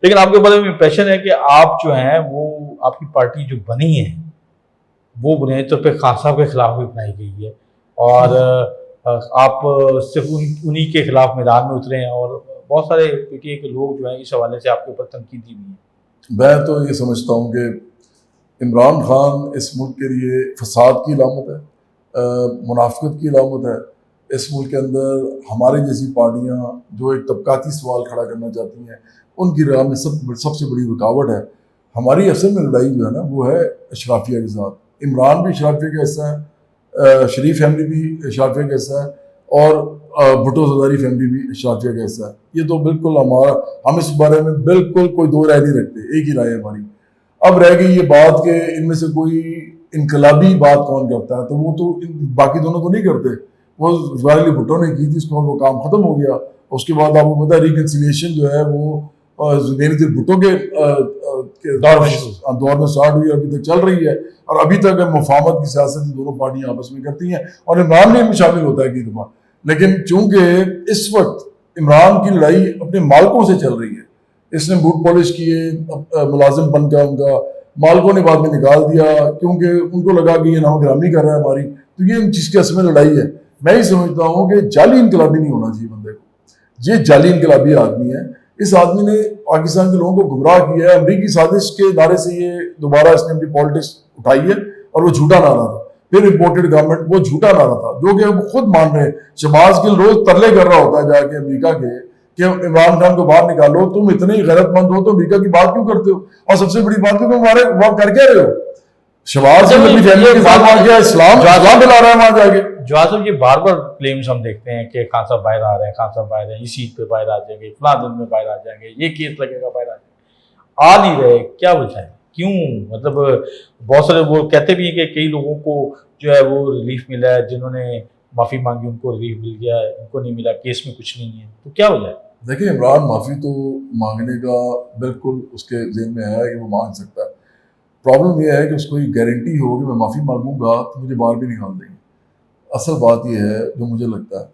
لیکن آپ کے بارے میں امپریشن ہے کہ آپ جو ہیں وہ آپ کی پارٹی جو بنی ہے وہ بنیادی طور پہ خان صاحب کے خلاف بھی بنائی گئی ہے، اور آپ صرف انہی کے خلاف میدان میں اترے ہیں، اور بہت سارے پی ٹی اے کے لوگ جو ہیں اس حوالے سے آپ کے اوپر تنقیدی بھی ہیں۔ میں تو یہ سمجھتا ہوں کہ عمران خان اس ملک کے لیے فساد کی علامت ہے، منافقت کی علامت ہے۔ اس ملک کے اندر ہمارے جیسی پارٹیاں جو ایک طبقاتی سوال کھڑا کرنا چاہتی ہیں ان کی راہ میں سب سے بڑی رکاوٹ ہے۔ ہماری اصل میں لڑائی جو ہے نا وہ ہے اشرافیہ کے ساتھ۔ عمران بھی اشرافیہ کا حصہ ہے، شریف فیملی بھی اشرافیہ کا حصہ ہے، اور بھٹو زرداری فیملی بھی اشرافیہ کا حصہ ہے۔ یہ تو بالکل ہم اس بارے میں بالکل کوئی دو رائے نہیں رکھتے، ایک ہی رائے ہے ہماری۔ اب رہ گئی یہ بات کہ ان میں سے کوئی انقلابی بات کون کرتا ہے، تو وہ تو باقی دونوں تو نہیں کرتے۔ وہ ظاہر علی بھٹو نے کی تھی، اس کے بعد وہ کام ختم ہو گیا۔ اس کے بعد آپ کو پتا ہے ریکنسیلیشن جو ہے وہ زبیر بھٹو کے دور میں سٹارٹ ہوئی، ابھی تک چل رہی ہے، اور ابھی تک مفاہمت کی سیاست دونوں پارٹیاں آپس میں کرتی ہیں، اور عمران بھی ان میں شامل ہوتا ہے کئی دفعہ۔ لیکن چونکہ اس وقت عمران کی لڑائی اپنے مالکوں سے چل رہی ہے، اس نے بوٹ پالش کیے ملازم بن کا، ان کا مالکوں نے بعد میں نکال دیا کیونکہ ان کو لگا کہ یہ نام گرامی کر رہا ہے ہماری، تو یہ ان چیز کی اصل میں لڑائی ہے۔ میں ہی سمجھتا ہوں کہ جعلی انقلابی نہیں ہونا چاہیے بندے کو، یہ جعلی انقلابی آدمی ہے۔ اس آدمی نے پاکستان کے لوگوں کو گمراہ کیا ہے، امریکی سازش کے دائرے سے یہ دوبارہ اس نے اپنی پالیٹکس اٹھائی ہے، اور وہ جھوٹا نعرہ تھا، پھر امپورٹڈ گورنمنٹ، وہ جھوٹا نعرہ تھا جو کہ وہ خود مان رہے ہیں۔ شہباز گل روز ترلے کر رہا ہوتا ہے جا کے امریکہ کے کہ عمران خان کو باہر نکالو، تم اتنے ہی غیرت مند ہو تو امریکہ کی بات کیوں کرتے ہو؟ اور سب سے بڑی بات ہے کہ ہمارے وہاں کر کیا رہے ہو؟ شہباز گل اپنی فیملی کے ساتھ وہاں گیا، اسلام دلا رہا ہے وہاں جا کے۔ جواز صاحب یہ بار بار کلیمز ہم دیکھتے ہیں کہ خان صاحب باہر آ رہے ہیں، خان صاحب باہر ہیں، اس سیٹ پہ باہر آ جائیں گے، فلاں دن میں باہر آ جائیں گے، یہ کیس لگے گا باہر آ جائیں گے، آ نہیں رہے، کیا وجہ ہے؟ کیوں؟ مطلب بہت سارے وہ کہتے بھی ہیں کہ کئی لوگوں کو جو ہے وہ ریلیف ملا ہے، جنہوں نے معافی مانگی ان کو ریلیف مل گیا ہے، ان کو نہیں ملا، کیس میں کچھ نہیں ہے، تو کیا وجہ ہے؟ دیکھیں عمران معافی تو مانگنے کا بالکل اس کے ذہن میں ہے کہ وہ مانگ سکتا ہے۔ پرابلم یہ ہے کہ اس کو یہ گارنٹی ہو کہ میں معافی مانگوں گا تو مجھے باہر بھی نکال دیں گے۔ اصل بات یہ ہے جو مجھے لگتا ہے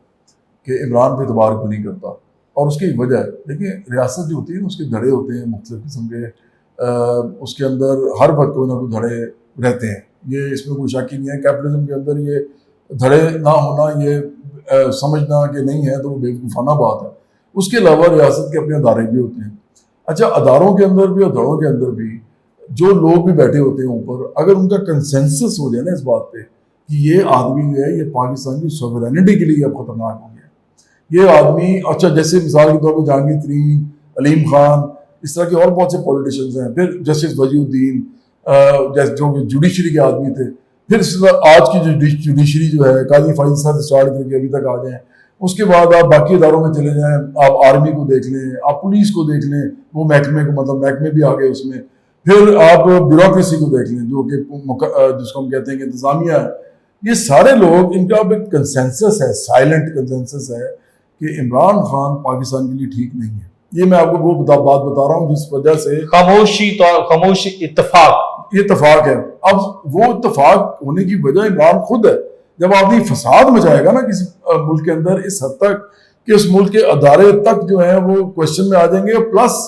کہ عمران پہ اعتبار کو نہیں کرتا، اور اس کی ایک وجہ ہے۔ دیکھیں ریاست جو ہوتی ہے اس کے دھڑے ہوتے ہیں مختلف قسم کے، اس کے اندر ہر وقت کوئی نہ کوئی دھڑے رہتے ہیں، یہ اس میں کوئی شک ہی نہیں ہے۔ کیپٹلزم کے اندر یہ دھڑے نہ ہونا، یہ سمجھنا کہ نہیں ہے تو وہ بیوقوفانہ بات ہے۔ اس کے علاوہ ریاست کے اپنے ادارے بھی ہوتے ہیں۔ اچھا، اداروں کے اندر بھی اور دھڑوں کے اندر بھی جو لوگ بھی بیٹھے ہوتے ہیں اوپر، اگر ان کا کنسنسس ہو جائے نا اس بات پہ کہ یہ آدمی جو ہے یہ پاکستان کی سوورینٹی کے لیے اب خطرناک ہو گیا، یہ آدمی، اچھا جیسے مثال کے طور پہ جہانگیر ترین، علیم خان، اس طرح کے اور بہت سے پولیٹیشنز ہیں، پھر جسٹس وجی الدین جو جوڈیشری کے آدمی تھے، پھر آج کی جو جوڈیشری جو ہے قاضی فائز صاحب سے اسٹارٹ کر کے ابھی تک آ جائیں، اس کے بعد آپ باقی اداروں میں چلے جائیں، آپ آرمی کو دیکھ لیں، آپ پولیس کو دیکھ لیں، وہ محکمے کو، مطلب محکمے بھی آ گئے اس میں، پھر آپ بیوروکریسی کو دیکھ لیں جو کہ جس کو ہم کہتے ہیں کہ انتظامیہ ہے۔ یہ سارے لوگ، ان کا اب ایک کنسنسس ہے، سائلنٹ کنسنسس ہے کہ عمران خان پاکستان کے لیے ٹھیک نہیں ہے۔ یہ میں آپ کو وہ بات بتا رہا ہوں جس وجہ سے خاموشی اتفاق، یہ اتفاق ہے۔ اب وہ اتفاق ہونے کی وجہ عمران خود ہے۔ جب آدمی فساد مچائے گا نا کسی ملک کے اندر اس حد تک کہ اس ملک کے ادارے تک جو ہیں وہ کوشچن میں آ جائیں گے، پلس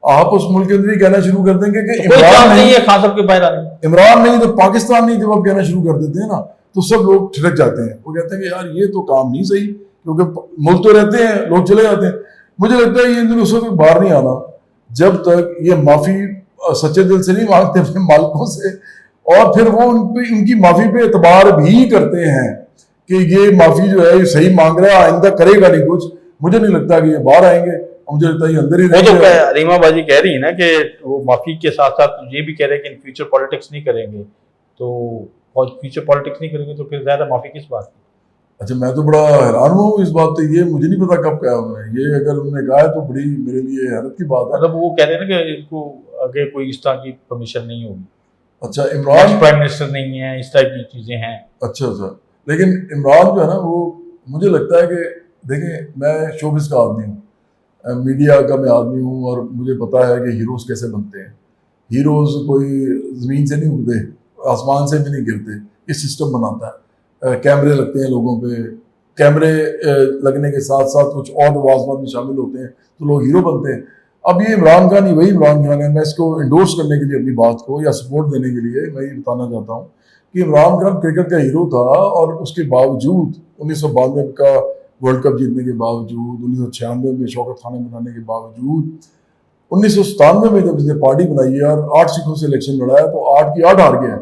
آپ اس ملک کے اندر ہی کہنا شروع کر دیں گے کہ عمران نہیں ہے، خان صاحب کے باہر آنے، عمران نہیں تو پاکستان نہیں، جب آپ کہنا شروع کر دیتے ہیں نا تو سب لوگ ٹھڑک جاتے ہیں، وہ کہتے ہیں کہ یار یہ تو کام نہیں صحیح، کیونکہ ملک تو رہتے ہیں، لوگ چلے جاتے ہیں۔ مجھے لگتا ہے یہ ان دنوں اس وقت باہر نہیں آنا جب تک یہ معافی سچے دل سے نہیں مانگتے اپنے مالکوں سے، اور پھر وہ ان کی معافی پہ اعتبار بھی کرتے ہیں کہ یہ معافی جو ہے یہ صحیح مانگ رہا ہے، آئندہ کرے گا نہیں کچھ۔ مجھے نہیں لگتا کہ یہ باہر آئیں گے، مجھے لگتا ہے یہ اندر ہی رہیں گے۔ وہ تو ریما باجی کہہ رہی ہے نا کہ وہ معافی کے ساتھ ساتھ یہ بھی کہہ رہے ہیں کہ فیوچر پالیٹکس نہیں کریں گے، تو فیوچر پالیٹکس نہیں کریں گے تو پھر زیادہ معافی کس بات کی؟ اچھا، میں تو بڑا حیران ہوں اس بات پہ، یہ مجھے نہیں پتا کب کہا انہوں نے، یہ اگر انہوں نے کہا ہے تو بڑی میرے لیے حیرت کی بات ہے۔ مطلب وہ کہہ رہے ہیں نا کہ ان کو آگے کوئی اس طرح کی پرمیشن نہیں ہوگی، اچھا عمران پرائم منسٹر نہیں ہے، اس طرح کی چیزیں ہیں۔ اچھا، لیکن عمران جو ہے نا وہ مجھے لگتا ہے کہ دیکھیں میں شوبز کا آدمی ہوں، میڈیا کا میں آدمی ہوں، اور مجھے پتا ہے کہ ہیروز کیسے بنتے ہیں۔ ہیروز کوئی زمین سے نہیں اگتے، آسمان سے بھی نہیں گرتے، یہ سسٹم بناتا ہے۔ کیمرے لگتے ہیں لوگوں پہ، کیمرے لگنے کے ساتھ ساتھ کچھ اور لوازمات بھی شامل ہوتے ہیں تو لوگ ہیرو بنتے ہیں۔ اب یہ عمران خان ہی وہی عمران خان ہے. میں اس کو انڈورس کرنے کے لیے اپنی بات کو یا سپورٹ دینے کے لیے میں یہ بتانا چاہتا ہوں کہ عمران خان کرکٹ کا ہیرو تھا, اور اس کے باوجود 1992 کا ورلڈ کپ جیتنے کے باوجود, 1996 میں شوکت خانہ بنانے کے باوجود, 1997 میں جب اس نے پارٹی بنائی ہے اور 8 سیٹوں سے الیکشن لڑایا تو 8 کی 8 ہار گیا ہے.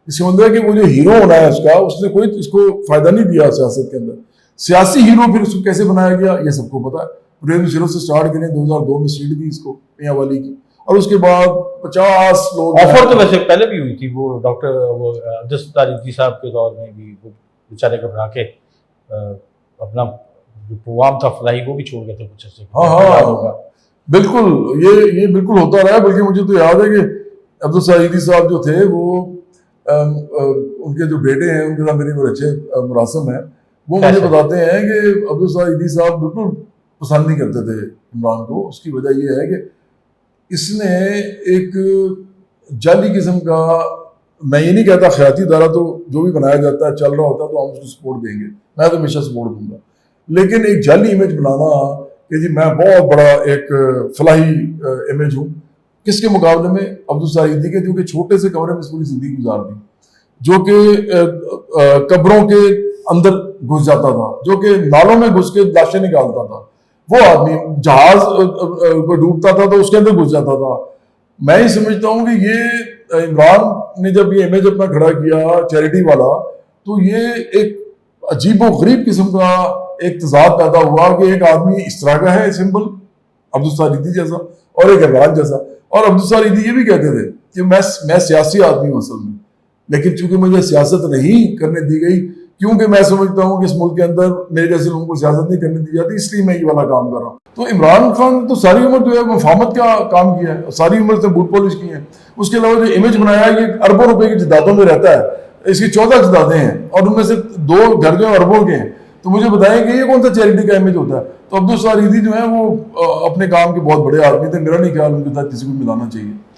اس کا مطلب ہے کہ وہ جو ہیرو ہونا ہے اس نے کوئی اس کو فائدہ نہیں دیا سیاست کے اندر. سیاسی ہیرو پھر اس کو کیسے بنایا گیا یہ سب کو پتا ہے. پرویز مشرف سے سٹارٹ کریں, 2002 میں سیٹ دی اس کو میاں والی کی, اور اس کے بعد 50 لوگ آفر تو ویسے پہلے بھی ہوئی تھی, وہ ڈاکٹر وہ عبدالستار ریزوی صاحب کے دور میں بھی وہ بیچارے گھبرا کے اپنا جو پروگرام تھا فلاحی وہ بھی چھوڑ گئے تھے کچھ ایسے. ہاں بالکل, یہ بالکل ہوتا رہا ہے. بلکہ مجھے تو یاد ہے کہ عبدالستار ریزوی صاحب جو تھے وہ ان کے جو بیٹے ہیں ان کے ساتھ میری بڑے اچھے مراسم ہیں, وہ مجھے بتاتے ہیں کہ عبدالستار ریزوی صاحب بالکل پسند نہیں کرتے تھے عمران کو. اس کی وجہ یہ ہے کہ اس نے ایک جعلی قسم کا, میں یہ نہیں کہتا خیاتی ادارہ تو جو بھی بنایا جاتا ہے چل رہا ہوتا ہے تو ہم اس کو سپورٹ دیں گے, میں تو ہمیشہ سپورٹ دوں گا, لیکن ایک جعلی امیج بنانا کہ جی میں بہت بڑا ایک فلاحی امیج ہوں, کس کے مقابلے میں عبدالستار ریزوی کے, جو کہ چھوٹے سے کمرے میں پوری زندگی گزار دی, جو کہ قبروں کے اندر گھس جاتا تھا, جو کہ نالوں میں گھس کے لاشیں نکالتا تھا. وہ آدمی جہاز کو ڈوبتا تھا تو اس کے اندر گھس جاتا تھا. میں ہی سمجھتا ہوں کہ یہ عمران نے جب یہ امیج اپنا کھڑا کیا چیریٹی والا, تو یہ ایک عجیب و غریب قسم کا ایک تضاد پیدا ہوا کہ ایک آدمی اس طرح کا ہے سمپل عبدالستار ریزوی جیسا, اور ایک عمران جیسا. اور عبدالستار ریزوی یہ بھی کہتے تھے کہ میں سیاسی آدمی ہوں اصل میں, لیکن چونکہ مجھے سیاست نہیں کرنے دی گئی, کیونکہ میں سمجھتا ہوں کہ اس ملک کے اندر میرے جیسے لوگوں کو سیاست نہیں کرنے دی جاتی, اس لیے میں یہ والا کام کر رہا ہوں. تو عمران خان تو ساری عمر جو ہے مفاہمت کا کام کیا ہے, ساری عمر سے بوٹ پالش کی ہے. اس کے علاوہ جو امیج بنایا ہے یہ اربوں روپے کی جائیدادوں میں رہتا ہے, اس کی 14 جائیدادیں ہیں اور ان میں سے 2 گھر جو ہیں اربوں کے ہیں. تو مجھے بتائیں کہ یہ کون سا چیریٹی کا امیج ہوتا ہے. تو عبدالستار ریزوی جو ہے وہ اپنے کام کے بہت بڑے آدمی تھے, میرا نہیں خیال ان کے ساتھ کسی کو ملانا چاہیے.